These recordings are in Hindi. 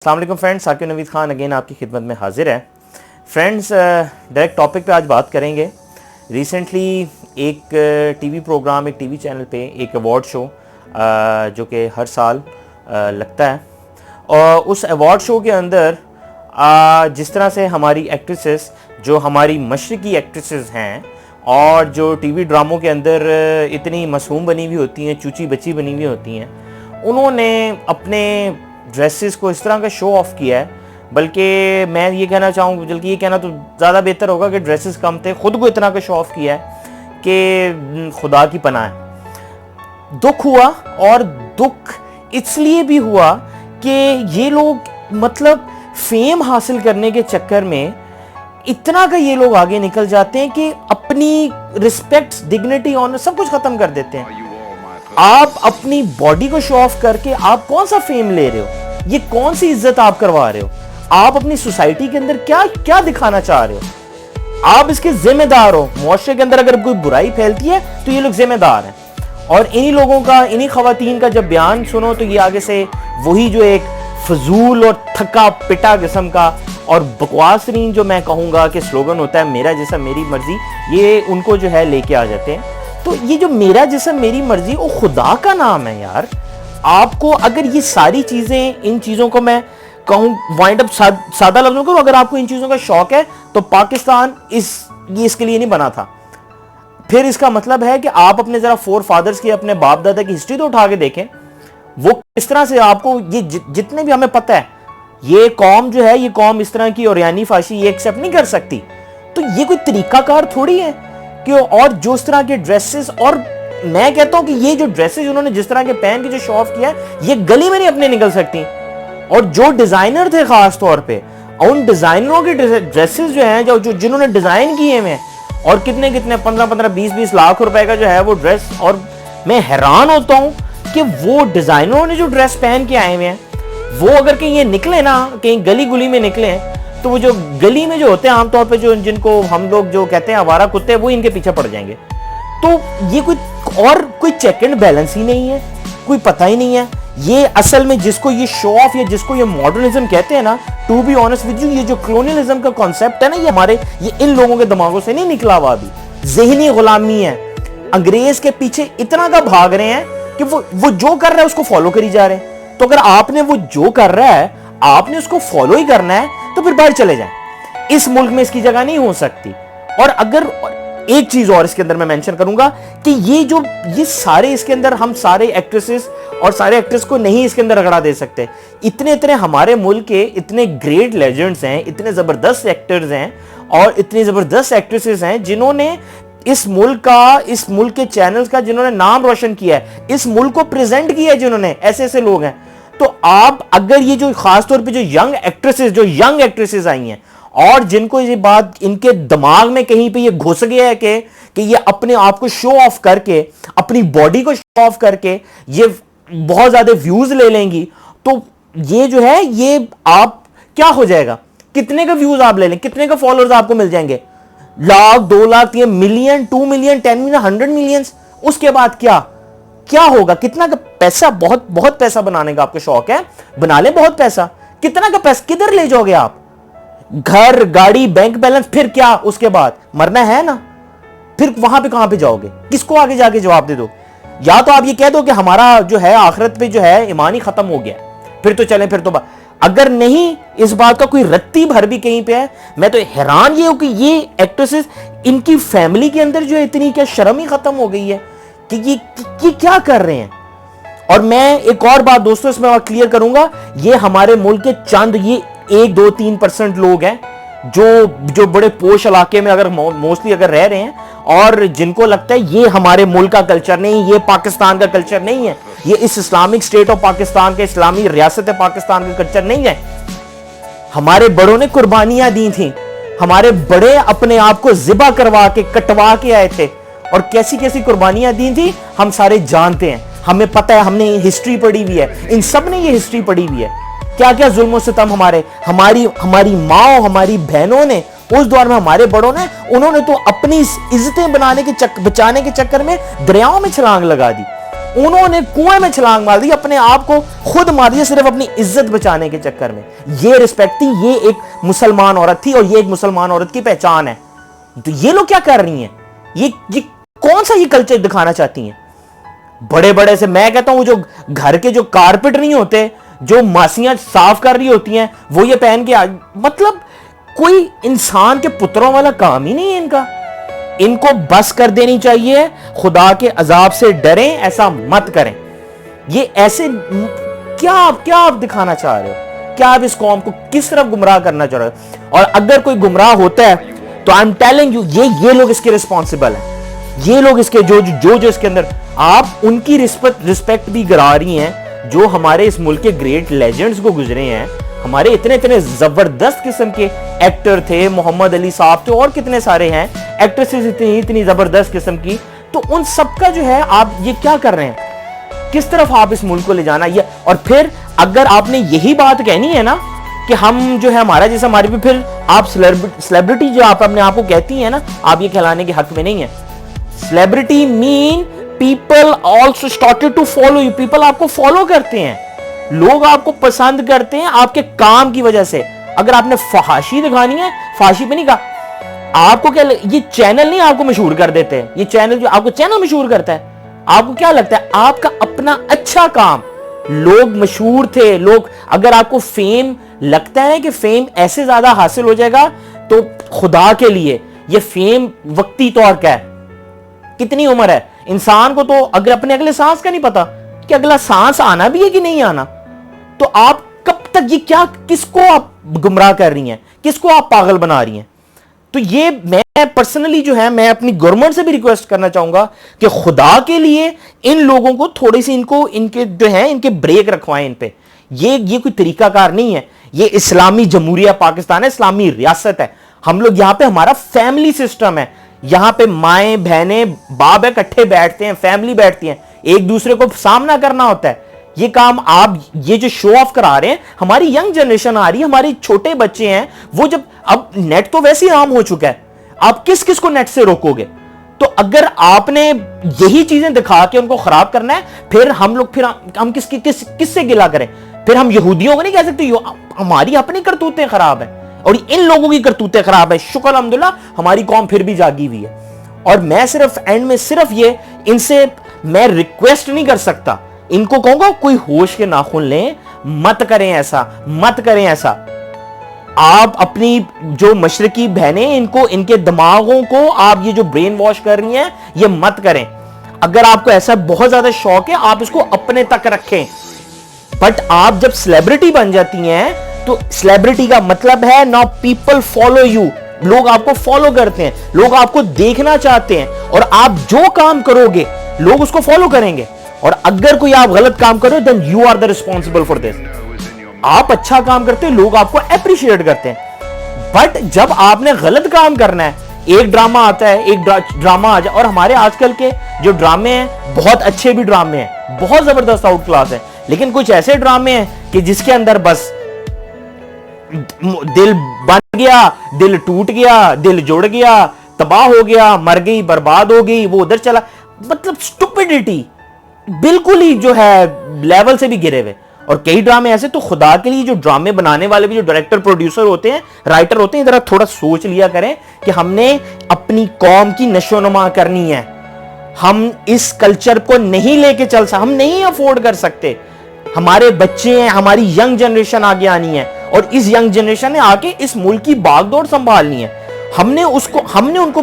अस्सलाम वालेकुम फ्रेंड्स, साकिब नवीद खान अगेन आपकी खिदमत में हाजिर है। फ्रेंड्स, डायरेक्ट टॉपिक पे आज बात करेंगे। रिसेंटली एक टीवी प्रोग्राम, एक टीवी चैनल पे एक अवार्ड शो जो कि हर साल लगता है, और उस अवार्ड शो के अंदर जिस तरह से हमारी एक्ट्रेसेस, जो हमारी मशरकी एक्ट्रेसेस हैं और जो टीवी ड्रामों के अंदर इतनी मासूम बनी हुई होती हैं, चूची बच्ची बनी हुई होती हैं, उन्होंने अपने ड्रेसेस को इस तरह का शो ऑफ किया है। बल्कि मैं ये कहना चाहूँ, बल्कि ये कहना तो ज़्यादा बेहतर होगा कि ड्रेसेस कम थे, खुद को इतना का शो ऑफ किया है कि खुदा की पनाह है। दुख हुआ, और दुख इसलिए भी हुआ कि ये लोग मतलब फेम हासिल करने के चक्कर में इतना का ये लोग आगे निकल जाते हैं कि अपनी रिस्पेक्ट, डिग्निटी, ऑनर सब कुछ खत्म कर देते हैं। आप अपनी बॉडी को शो ऑफ करके आप कौन सा फेम ले रहे हो? ये कौन सी इज्जत आप करवा रहे हो? आप अपनी सोसाइटी के अंदर क्या क्या दिखाना चाह रहे हो? आप इसके जिम्मेदार हो। मुआशरे के अंदर अगर कोई बुराई फैलती है तो ये लोग जिम्मेदार हैं। और इन्हीं लोगों का, इन्हीं खवातीन का जब बयान सुनो तो ये आगे से वही जो एक फजूल और थका पिटा किस्म का और बकवासरीन जो मैं कहूँगा कि स्लोगन होता है, मेरा जिस्म मेरी मर्जी, ये उनको जो है लेके आ जाते हैं। तो ये जो मेरा जिस्म मेरी मर्जी, वो खुदा का नाम है यार। आपको अगर ये सारी चीज़ें, इन चीज़ों को मैं कहूँ वाइंड अप सादा लफ्ज़ों करूँ, अगर आपको इन चीज़ों का शौक है तो पाकिस्तान इसके लिए नहीं बना था। फिर इसका मतलब है कि आप अपने ज़रा फोर फादर्स की, अपने बाप दादा की हिस्ट्री तो उठा के देखें। वो किस तरह से आपको ये जितने भी हमें पता है, ये कौम जो है, ये कौम इस तरह की और यानी फाशी ये एक्सेप्ट नहीं कर सकती। तो ये कोई तरीकाकार थोड़ी है कि, और जो इस तरह के ड्रेसेस, और मैं कहता हूं कि ये जो ड्रेसेस उन्होंने जिस तरह के पहन के जो शो ऑफ किया है, ये गली में नहीं अपने निकल सकती। और जो डिजाइनर थे खास तौर पे, उन डिजाइनरों के ड्रेसेस जो हैं, जो जिन्होंने डिजाइन किए हैं, और कितने 15-15, 20-20 लाख रुपए का जो है वो ड्रेस। और मैं हैरान होता हूं कि वो डिजाइनरों ने जो ड्रेस पहन के आए हुए हैं, वो अगर कहीं ये निकले ना, कहीं गली गुली में निकले, तो वो जो गली में जो होते हैं आमतौर पे, जो जिनको हम लोग जो कहते हैं आवारा कुत्ते, वो इनके पीछे पड़ जाएंगे। तो ये कोई चेक एंड बैलेंस ही नहीं है, कोई पता ही नहीं है। ये असल में जिसको ये शो ऑफ या जिसको ये मॉडर्निज्म कहते हैं ना, to be honest with you, ये जो कॉलोनियलिज्म का कॉन्सेप्ट है ना, ये इन लोगों के दिमागों से नहीं निकला हुआ अभी। ज़हनी गुलामी है। अंग्रेज के पीछे इतना का भाग रहे हैं कि वो जो कर रहा है उसको फॉलो करी जा रहे हैं। तो अगर आपने वो जो कर रहा है आपने उसको फॉलो ही करना है, तो फिर बाहर चले जाएं। इस मुल्क में इसकी जगह नहीं हो सकती। और अगर एक चीज और इसके अंदर मैं मेंशन करूंगा कि ये सारे इसके अंदर हम सारे एक्ट्रेसेस और सारे एक्ट्रेस को नहीं इसके अंदर रगड़ा दे सकते। इतने हमारे मुल्क के इतने ग्रेट लेजेंड्स हैं, इतने जबरदस्त एक्टर्स हैं और इतनी जबरदस्त एक्ट्रेसेस हैं जिन्होंने इस मुल्क के चैनल्स का जिन्होंने नाम रोशन किया है, इस मुल्क को प्रेजेंट किया है जिन्होंने, ऐसे लोग हैं। तो आप अगर ये जो खासतौर पे जो यंग एक्ट्रेसेस आई हैं और जिनको ये बात इनके दिमाग में कहीं पे ये घुस गया है कि ये अपने आप को शो ऑफ करके, अपनी बॉडी को शो ऑफ करके ये बहुत ज्यादा व्यूज ले लेंगी, तो ये जो है, ये आप क्या हो जाएगा? कितने का व्यूज आप ले लें, कितने का फॉलोअर्स आपको मिल जाएंगे? Lakh, 2 lakh, 3 million, 2 million, 10 million, 100 million. उसके बाद क्या होगा? कितना का पैसा? बहुत पैसा बनाने का आपको शौक है, बना ले बहुत पैसा। कितना का पैसा किधर ले जाओगे आप? घर, गाड़ी, बैंक बैलेंस, फिर क्या? उसके बाद मरना है ना, फिर वहां पे कहां पे जाओगे? किसको आगे जाके जवाब दे दो? या तो आप ये कह दो कि हमारा जो है आखिरत पे जो है ईमान ही खत्म हो गया, फिर तो चले, फिर तो अगर नहीं इस बात का कोई रत्ती भर भी कहीं पे है, मैं तो हैरान ये हूं कि ये एक्ट्रेसेस, इनकी फैमिली के अंदर जो इतनी क्या शर्म ही खत्म हो गई है कि ये क्या कर रहे हैं। और मैं एक और बात दोस्तों इसमें और क्लियर करूंगा, ये हमारे मुल्क के चंद ये 1-2-3% लोग हैं जो बड़े पोश इलाके में अगर मोस्टली अगर रह रहे हैं और जिनको लगता है ये हमारे मुल्क का कल्चर नहीं, ये पाकिस्तान का कल्चर नहीं है, ये इस इस्लामिक स्टेट ऑफ पाकिस्तान के, इस्लामी रियासत पाकिस्तान का कल्चर नहीं है। हमारे बड़ों ने कुर्बानियां दी थी, हमारे बड़े अपने आप को जिबा करवा के, कटवा के आए थे, और कैसी कैसी कुर्बानियां दी थी हम सारे जानते हैं, हमें पता है, हमने हिस्ट्री पढ़ी हुई है, इन सब ने ये हिस्ट्री पढ़ी हुई है। क्या क्या जुल्म सितम हमारी माँ, हमारी बहनों ने, उस दौर में हमारे बड़ों ने, उन्होंने तो अपनी इज्जतें बचाने के चक्कर में दरियाओं में छलांग लगा दी। उन्होंने कुएं में छलांग मार दी, अपने आप को खुद मार दिया सिर्फ अपनी इज्जत बचाने के चक्कर में। ये रिस्पेक्ट थी, ये एक मुसलमान औरत थी और ये एक मुसलमान औरत की पहचान है। तो ये लोग क्या कर रही हैं? ये कौन सा ये कल्चर दिखाना चाहती हैं? बड़े बड़े से, मैं कहता हूं जो घर के जो कारपेट नहीं होते, जो मासियां साफ कर रही होती हैं, वो ये पहन के मतलब कोई इंसान के पुत्रों वाला काम ही नहीं है इनका। इनको बस कर देनी चाहिए, खुदा के अजाब से डरें, ऐसा मत करें। ये ऐसे क्या आप दिखाना चाह रहे हो? क्या आप इस कौम को किस तरफ गुमराह करना चाह रहे हो? और अगर कोई गुमराह होता है तो आई एम टेलिंग यू, ये लोग इसके रिस्पॉन्सिबल हैं। ये लोग इसके जो इसके अंदर, आप उनकी रिस्पेक्ट भी गिरा रही हैं जो हमारे इस मुल्क के ग्रेट लेजेंड्स को गुजरे हैं। हमारे इतने जबरदस्त किस्म के एक्टर थे, मोहम्मद अली साहब थे और कितने सारे हैं, एक्ट्रेसेस इतनी जबरदस्त किस्म की। तो उन सबका जो है आप ये क्या कर रहे हैं? किस तरफ आप इस मुल्क को ले जाना? ये और फिर अगर आपने यही बात कहनी है ना कि हम जो है हमारा जैसा हमारे भी, फिर आप सेलिब्रिटी जो आप अपने आप को कहती हैं ना, आप ये कहलाने के हक में नहीं है। Celebrity mean people also started to follow you. People आपको फॉलो करते हैं, लोग आपको पसंद करते हैं आपके काम की वजह से। अगर आपने फहाशी दिखानी है, फाशी पे नहीं कहा, आपको क्या ये चैनल नहीं आपको मशहूर कर देते हैं। ये चैनल जो आपको चैनल मशहूर करता है, आपको क्या लगता है आपका अपना अच्छा काम, लोग मशहूर थे, लोग, अगर आपको फेम लगता है कि फेम ऐसे ज्यादा हासिल हो जाएगा, तो खुदा के लिए ये फेम वक्ती तौर का है। कितनी उम्र है इंसान को? तो अगर अपने अगले सांस का नहीं पता कि अगला सांस आना भी है कि नहीं आना, तो आप कब तक ये क्या, किसको आप गुमराह कर रही हैं, किसको आप पागल बना रही हैं? तो ये मैं पर्सनली जो है, मैं अपनी गवर्नमेंट से भी रिक्वेस्ट करना चाहूंगा कि खुदा के लिए इन लोगों को थोड़ी सी इनके जो है इनके ब्रेक रखवाएं इन पे। ये कोई तरीकाकार नहीं है। ये इस्लामी जमहूरिया पाकिस्तान है, इस्लामी रियासत है। हम लोग यहां पे, हमारा फैमिली सिस्टम है, यहां पे माएं बहनें बाप है इकट्ठे बैठते हैं, फैमिली बैठती हैं, एक दूसरे को सामना करना होता है। ये काम आप ये जो शो ऑफ करा रहे हैं, हमारी यंग जनरेशन आ रही है, हमारे छोटे बच्चे हैं, वो जब, अब नेट तो वैसे ही आम हो चुका है, आप किस किस को नेट से रोकोगे? तो अगर आपने यही चीजें दिखा के उनको खराब करना है, फिर हम किससे गिला करें? फिर हम यहूदियों को नहीं कह सकते हमारी अपनी करतूतें खराब है और इन लोगों की करतूतें खराब है। शुक्र अल्हम्दुलिल्लाह हमारी कौम फिर भी जागी हुई है। और मैं सिर्फ एंड में सिर्फ ये, इनसे मैं रिक्वेस्ट नहीं कर सकता, इनको कहूंगा कोई होश के नाखून लें, मत करें ऐसा, मत करें ऐसा। आप अपनी जो मशरकी बहनें, इनको, इनके दिमागों को आप ये जो ब्रेन वॉश कर रही हैं, ये मत करें। अगर आपको ऐसा बहुत ज्यादा शौक है, आप इसको अपने तक रखें। बट आप जब सेलिब्रिटी बन जाती हैं, तो सेलिब्रिटी का मतलब है नाउ पीपल फॉलो यू। लोग आपको फॉलो करते हैं, लोग आपको देखना चाहते हैं, और आप जो काम करोगे लोग उसको फॉलो करेंगे। और अगर कोई आप गलत काम करो, then you are the responsible for this. आप अच्छा काम करते हो, लोग आपको अप्रिशिएट करते हैं। बट जब आपने गलत काम करना है, एक ड्रामा आता है, एक ड्रामा आ जाए, और हमारे आजकल के जो ड्रामे हैं, बहुत अच्छे भी ड्रामे हैं, बहुत जबरदस्त आउट क्लास है, लेकिन कुछ ऐसे ड्रामे हैं कि जिसके अंदर बस दिल बन गया, दिल टूट गया, दिल जुड़ गया, तबाह हो गया, मर गई, बर्बाद हो गई, वो उधर चला, मतलब स्टुपिडिटी बिल्कुल ही जो है लेवल से भी गिरे हुए। और कई ड्रामे ऐसे, तो खुदा के लिए जो ड्रामे बनाने वाले भी जो डायरेक्टर प्रोड्यूसर होते हैं, राइटर होते हैं, जरा थोड़ा सोच लिया करें कि हमने अपनी कौम की नशोनुमा करनी है, हम इस कल्चर को नहीं लेके चल सकते, हम नहीं अफोर्ड कर सकते। हमारे बच्चे हैं, हमारी यंग जनरेशन आगे आनी है, और इस यंग जनरेशन ने आके इस मुल्क की बागडोर संभालनी है। हमने उनको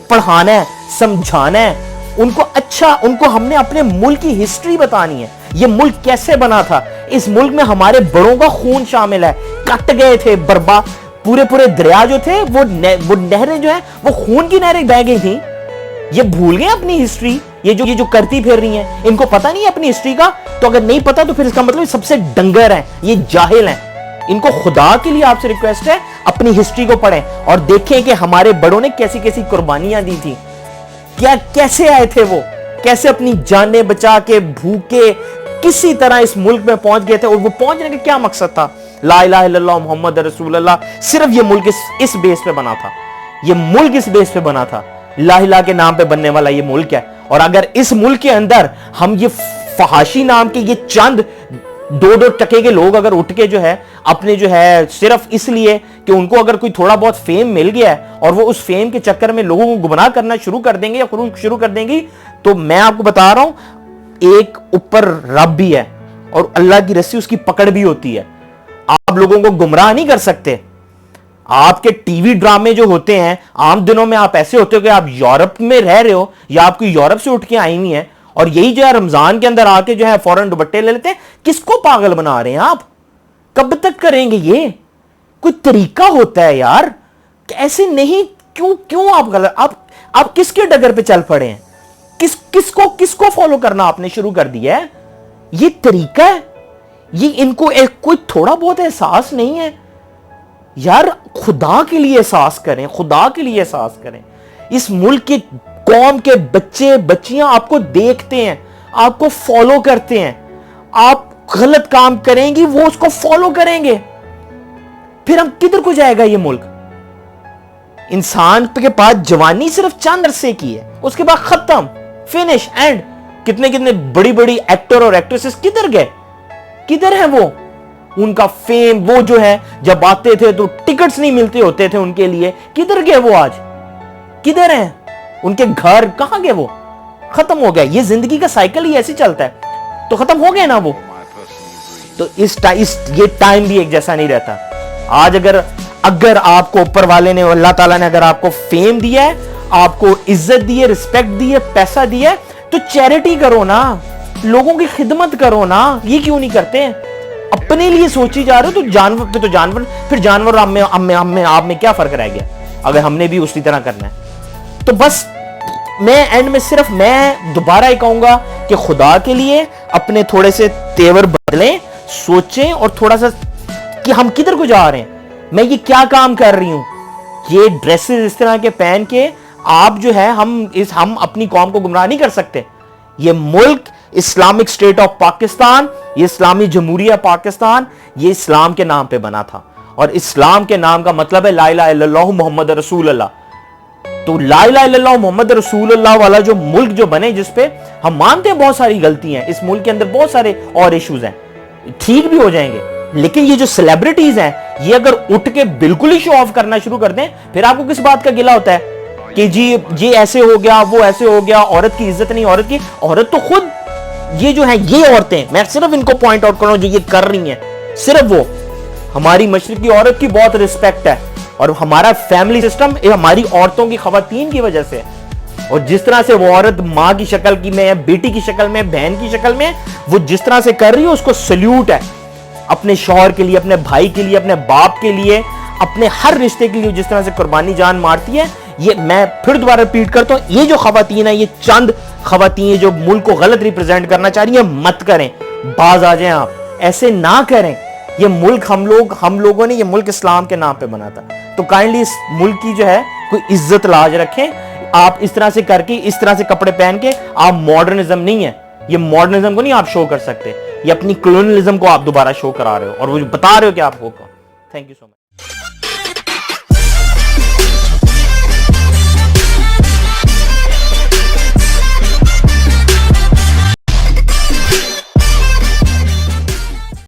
पढ़ाना है, समझाना है, उनको हमने अपने मुल्क की हिस्ट्री बतानी है। ये मुल्क कैसे बना था, इस मुल्क में हमारे बड़ों का खून शामिल है, कट गए थे, बर्बाद, पूरे दरिया जो थे, वो नहरें जो है, वो खून की नहरें बह गई थी। ये भूल गए अपनी हिस्ट्री। ये जो करती फिर रही हैं, इनको पता नहीं है अपनी हिस्ट्री का। तो अगर नहीं पता तो फिर इसका मतलब सबसे डंगर हैं, ये जाहिल हैं। इनको खुदा के लिए आपसे रिक्वेस्ट है, अपनी हिस्ट्री को पढ़ें और देखें कि हमारे बड़ों ने कैसी कैसी कुर्बानियां दी थी, क्या कैसे आए थे वो, कैसे अपनी जानें बचा के भूखे किसी तरह इस मुल्क में पहुंच गए थे। और वो पहुंचने का क्या मकसद था? ला इलाहा इल्लल्लाह मुहम्मद रसूलुल्लाह। सिर्फ ये मुल्क इस बेस पे बना था, ये मुल्क इस बेस पे बना था, ला इलाहा के नाम पे बनने वाला ये मुल्क है। और अगर इस मुल्क के अंदर हम ये फहाशी नाम के ये चंद 2-2 टके के लोग अगर उठ के जो है अपने जो है सिर्फ इसलिए कि उनको अगर कोई थोड़ा बहुत फेम मिल गया है और वो उस फेम के चक्कर में लोगों को गुमराह करना शुरू कर देंगे या शुरू कर देंगी, तो मैं आपको बता रहा हूं एक ऊपर रब भी है और अल्लाह की रस्सी उसकी पकड़ भी होती है। आप लोगों को गुमराह नहीं कर सकते। आपके टीवी ड्रामे जो होते हैं आम दिनों में, आप ऐसे होते हो कि आप यूरोप में रह रहे हो या आपको यूरोप से उठ के आई हुई है और यही जो है रमजान के अंदर आके जो है फौरन दुपट्टे ले लेते हैं। किसको पागल बना रहे हैं आप? कब तक करेंगे ये? कोई तरीका होता है यार, ऐसे नहीं। क्यों आप गलत, आप किसके डगर पे चल पड़े हैं? किसको फॉलो करना आपने शुरू कर दिया है? ये तरीका है? ये इनको कोई थोड़ा बहुत एहसास नहीं है यार? खुदा के लिए एहसास करें, खुदा के लिए एहसास करें। इस मुल्क के कौम के बच्चे बच्चियां आपको देखते हैं, आपको फॉलो करते हैं। आप गलत काम करेंगी वो उसको फॉलो करेंगे, फिर हम किधर को जाएगा ये मुल्क? इंसान के पास जवानी सिर्फ चंद अरसे की है, उसके बाद खत्म, फिनिश, एंड। कितने कितने बड़ी बड़ी एक्टर और एक्ट्रेसेस किधर गए? किधर है वो? उनका फेम वो जो है जब आते थे तो टिकट्स नहीं मिलते होते थे उनके लिए, किधर गए वो? आज किधर हैं? उनके घर कहां गए वो? खत्म हो गया। ये जिंदगी का साइकिल ही ऐसे चलता है, तो खत्म हो गया ना वो। तो ये टाइम भी एक जैसा नहीं रहता। आज अगर आपको ऊपर वाले ने, अल्लाह ताला ने अगर आपको फेम दिया है, आपको इज्जत दी है, रिस्पेक्ट दी है, पैसा दिया है, तो चैरिटी करो ना, लोगों की खिदमत करो ना। ये क्यों नहीं करते? अपने लिए सोची जा रहे हो तो जानवर फिर जानवर आप में क्या फर्क रह गया अगर हमने भी उसी तरह करना है? तो बस मैं एंड में सिर्फ मैं दोबारा ही कहूंगा कि खुदा के लिए अपने थोड़े से तेवर बदलें, सोचें और थोड़ा सा कि हम किधर को जा रहे हैं, मैं ये क्या काम कर रही हूं। ये ड्रेसेस इस तरह के पहन के आप जो है हम अपनी कौम को गुमराह नहीं कर सकते। ये मुल्क इस्लामिक स्टेट ऑफ पाकिस्तान, ये इस्लामी जमहूरिया पाकिस्तान, ये इस्लाम के नाम पे बना था और इस्लाम के नाम का मतलब है ला इलाहा इल्लल्लाहु मुहम्मद रसूलुल्लाह। तो ला इलाहा इल्लल्लाहु मुहम्मद रसूलुल्लाह वाला जो मुल्क जो बने, जिसपे हम मानते हैं बहुत सारी गलतियां हैं, इस मुल्क के अंदर बहुत सारे और इश्यूज हैं, ठीक भी हो जाएंगे, लेकिन ये जो सेलिब्रिटीज हैं ये अगर उठ के बिल्कुल ही शो ऑफ करना शुरू कर दें, फिर आपको किस बात का गिला होता है कि जी ये ऐसे हो गया, वो ऐसे हो गया, औरत की इज्जत नहीं। औरत तो खुद ये जो है ये औरतें, मैं सिर्फ इनको पॉइंट आउट कर रहा हूं जो ये कर रही हैं, सिर्फ वो हमारी मशरिकी औरत की बहुत रिस्पेक्ट है और हमारा फैमिली सिस्टम हमारी औरतों की, खवातीन की वजह से। और जिस तरह से वो औरत माँ की शक्ल की में, बेटी की शक्ल में, बहन की शक्ल में वो जिस तरह से कर रही है, उसको सल्यूट है। अपने शौहर के लिए, अपने भाई के लिए, अपने बाप के लिए, अपने हर रिश्ते के लिए जिस तरह से कुर्बानी जान मारती है, ये मैं फिर दोबारा रिपीट करता हूं, ये जो खवातीन है, ये चंद खवातीन जो मुल्क को गलत रिप्रेजेंट करना चाह रही है, मत करें, बाज आ जाएं आप, ऐसे ना करें। ये मुल्क हम लोगों ने ये मुल्क इस्लाम के नाम पे बना था, तो काइंडली इस मुल्क की जो है कोई इज्जत लाज रखें। आप इस तरह से करके, इस तरह से कपड़े पहन के, आप मॉडर्निज्म नहीं है, ये मॉडर्निज्म को नहीं आप शो कर सकते, ये अपनी कॉलोनियलिज्म को आप दोबारा शो करा रहे हो और वो बता रहे हो कि आप हो। Thank you so much.